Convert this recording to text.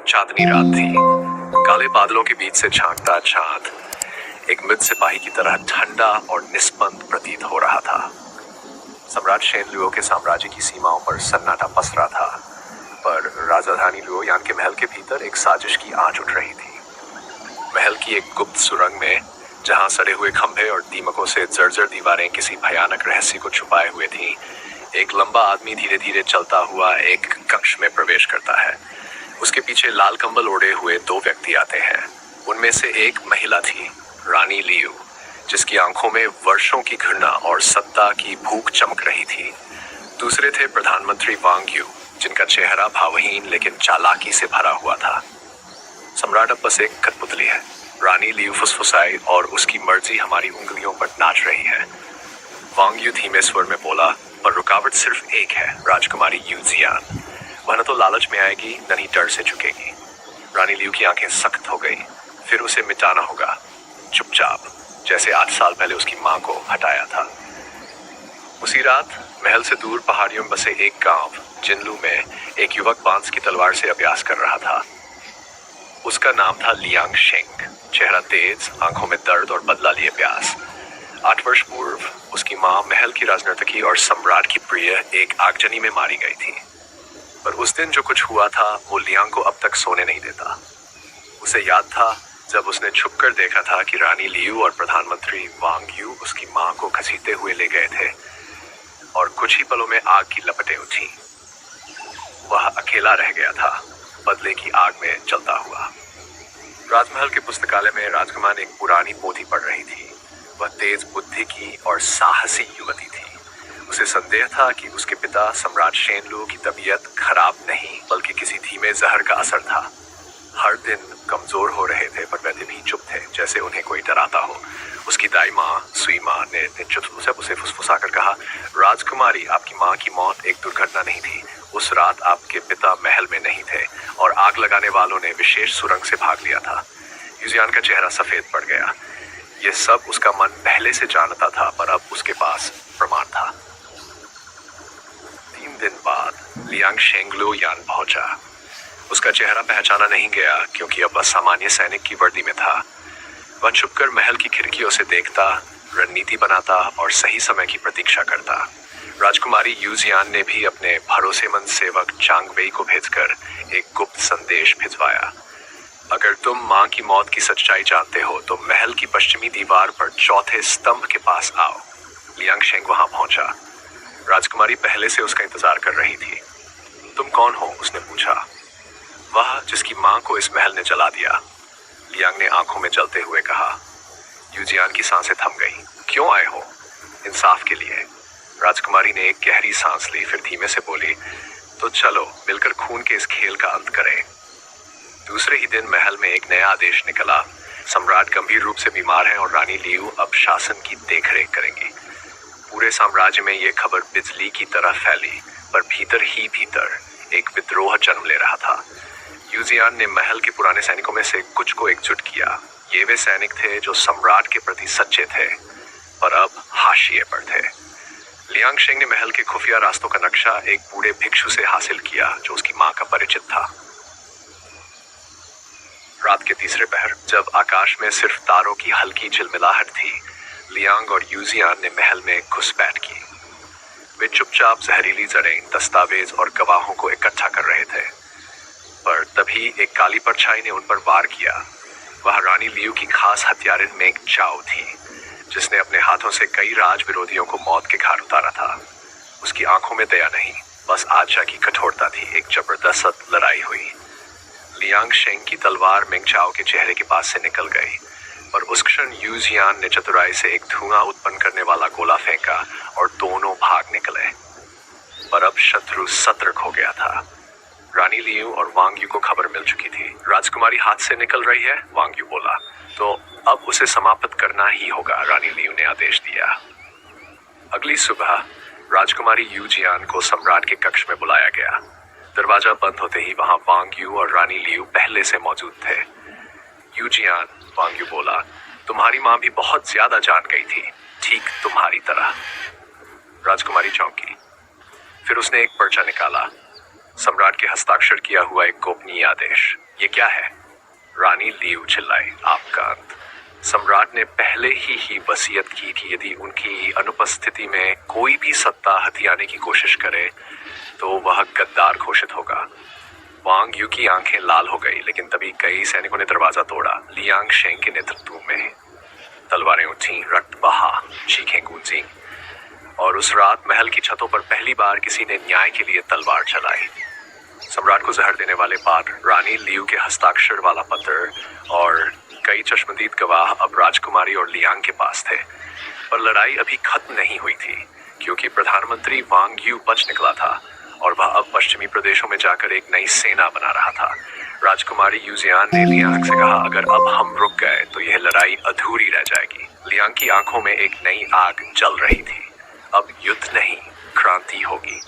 चांदनी रात थी। काले बादलों के बीच से झांकता चांद एक मृत सिपाही की तरह ठंडा और निस्पंद प्रतीत हो रहा था। सम्राट शेन लुओ के साम्राज्य की सीमाओं पर सन्नाटा पसरा था, पर राजधानी लुओयान के महल के भीतर एक साजिश की आंच उठ रही थी। महल की एक गुप्त सुरंग में, जहां सड़े हुए खंभे और दीमकों से जर्जर दीवारें किसी भयानक रहस्य को छुपाए हुए थीं, एक लंबा आदमी धीरे धीरे चलता हुआ एक कक्ष में प्रवेश करता है। उसके पीछे लाल कंबल ओढ़े हुए दो व्यक्ति आते हैं। उनमें से एक महिला थी, रानी लियू, जिसकी आंखों में वर्षों की घृणा और सत्ता की भूख चमक रही थी। दूसरे थे प्रधानमंत्री वांग यू, जिनका चेहरा भावहीन लेकिन चालाकी से भरा हुआ था। सम्राट अब बस एक कठपुतली है, रानी लियू फुसफुसाई, और उसकी मर्जी हमारी उंगलियों पर नाच रही है। वांग यू धीमे स्वर में बोला, पर रुकावट सिर्फ एक है, राजकुमारी यू जियान। वह न तो लालच में आएगी, न ही डर से झुकेगी। रानी लियू की आंखें सख्त हो गई। फिर उसे मिटाना होगा, चुपचाप, जैसे 8 साल पहले उसकी मां को हटाया था। उसी रात महल से दूर पहाड़ियों में बसे एक गांव जिनलू में एक युवक बांस की तलवार से अभ्यास कर रहा था। उसका नाम था लियांग शेंग। चेहरा तेज, आंखों में दर्द और बदला लिए प्यास। 8 वर्ष पूर्व उसकी मां महल की राजनर्तकी और सम्राट की प्रिय एक आगजनी में मारी गई थी। पर उस दिन जो कुछ हुआ था वो लियांग को अब तक सोने नहीं देता। उसे याद था जब उसने छुपकर देखा था कि रानी लियू और प्रधानमंत्री वांग यू उसकी मां को घसीटते हुए ले गए थे, और कुछ ही पलों में आग की लपटें उठी। वह अकेला रह गया था, बदले की आग में जलता हुआ। राजमहल के पुस्तकालय में राजकुमार एक पुरानी पोथी पढ़ रही थी। वह तेज बुद्धि की और साहसी युवती थी। उसे संदेह था कि उसके पिता सम्राट शेनलू की तबीयत खराब नहीं, बल्कि किसी धीमे जहर का असर था। हर दिन कमजोर हो रहे थे, पर वैसे भी चुप थे, जैसे उन्हें कोई डराता हो। उसकी दाई माँ सुई माँ ने चुप उसे फुसफुसाकर कहा, राजकुमारी, आपकी माँ की मौत एक दुर्घटना नहीं थी। उस रात आपके पिता महल में नहीं थे और आग लगाने वालों ने विशेष सुरंग से भाग लिया था। यूजियान का चेहरा सफेद पड़ गया। यह सब उसका मन पहले से जानता था, पर अब उसके पास प्रमाण था। 3 दिन बाद लियांग शेंग लुओयान पहुंचा। उसका चेहरा पहचाना नहीं गया, क्योंकि अब वह सामान्य सैनिक की वर्दी में था। वह छुपकर महल की खिड़कियों से देखता, रणनीति बनाता और सही समय की प्रतीक्षा करता। राजकुमारी यू जियान ने भी अपने भरोसेमंद सेवक चांग वेई को भेजकर एक गुप्त संदेश भिजवाया। अगर तुम मां की मौत की सच्चाई जानते हो तो महल की पश्चिमी दीवार पर चौथे स्तंभ के पास आओ। लियांग शेंग वहां पहुंचा। राजकुमारी पहले से उसका इंतजार कर रही थी। तुम कौन हो? उसने पूछा। वह जिसकी मां को इस महल ने जला दिया, लियांग ने आंखों में जलते हुए कहा। यूजियान की सांसें थम गईं। क्यों आए हो? इंसाफ के लिए। राजकुमारी ने एक गहरी सांस ली, फिर धीमे से बोली, तो चलो मिलकर खून के इस खेल का अंत करें। दूसरे ही दिन महल में एक नया आदेश निकला। सम्राट गंभीर रूप से बीमार है और रानी लियू अब शासन की देखरेख करेंगी। पूरे साम्राज्य में यह खबर बिजली की तरह फैली, पर भीतर ही भीतर एक विद्रोह जन्म ले रहा था। यूजियान ने महल के पुराने सैनिकों में से कुछ को एकजुट किया। ये वे सैनिक थे जो सम्राट के प्रति सच्चे थे, पर अब हाशिए पर थे। लियांग शेंग ने महल के खुफिया रास्तों का नक्शा एक बूढ़े भिक्षु से हासिल किया, जो उसकी मां का परिचित था। रात के तीसरे पहर, जब आकाश में सिर्फ तारों की हल्की झिलमिलाहट थी, लियांग और यूजियान ने महल में घुसपैठ की। वे चुपचाप जहरीली जड़ें, दस्तावेज और गवाहों को इकट्ठा कर रहे थे, पर तभी एक काली परछाई ने उन पर वार किया। वह रानी लियू की खास हत्यारिन मेंग चाओ थी, जिसने अपने हाथों से कई राज विरोधियों को मौत के घाट उतारा था। उसकी आंखों में दया नहीं, बस आशा की कठोरता थी। एक जबरदस्त लड़ाई हुई। लियांग शेंग की तलवार मेंग चाओ के चेहरे के पास से निकल गई, पर उस क्षण यू जियान ने चतुराई से एक धुआं उत्पन्न करने वाला गोला फेंका और दोनों भाग निकले। पर अब शत्रु सतर्क हो गया था। रानी लियू और वांग यू को खबर मिल चुकी थी। राजकुमारी हाथ से निकल रही है, वांग यू बोला, तो अब उसे समाप्त करना ही होगा, रानी लियू ने आदेश दिया। अगली सुबह राजकुमारी यू जियान को सम्राट के कक्ष में बुलाया गया। दरवाजा बंद होते ही वहां वांग यू और रानी लियू पहले से मौजूद थे। यू जियान, वांग यू बोला, तुम्हारी मां भी बहुत ज्यादा जान गई थी, ठीक तुम्हारी तरह। राजकुमारी चौंकी। फिर उसने एक पर्चा निकाला, सम्राट के हस्ताक्षर किया हुआ एक गोपनीय आदेश। ये क्या है? रानी लियू चिल्लाई, आपका अंत। सम्राट ने पहले ही वसीयत की थी यदि उनकी अनुपस्थिति में कोई भी सत्ता हथियाने की कोशिश करे तो वह गद्दार घोषित होगा। वांग यू की आंखें लाल हो गई, लेकिन तभी कई सैनिकों ने दरवाजा तोड़ा। लियांग शेंग के नेतृत्व में तलवारें उठी, रक्त बहा, चीखें गूंजी और उस रात महल की छतों पर पहली बार किसी ने न्याय के लिए तलवार चलाई। सम्राट को जहर देने वाले पाठ, रानी लियू के हस्ताक्षर वाला पत्र और कई चश्मदीद गवाह अब राजकुमारी और लियांग के पास थे। पर लड़ाई अभी खत्म नहीं हुई थी, क्योंकि प्रधानमंत्री वांग यू बच निकला था और वह अब पश्चिमी प्रदेशों में जाकर एक नई सेना बना रहा था। राजकुमारी यूजियान ने लियांग से कहा, अगर अब हम रुक गए तो यह लड़ाई अधूरी रह जाएगी। लियांग की आंखों में एक नई आग जल रही थी। अब युद्ध नहीं, क्रांति होगी।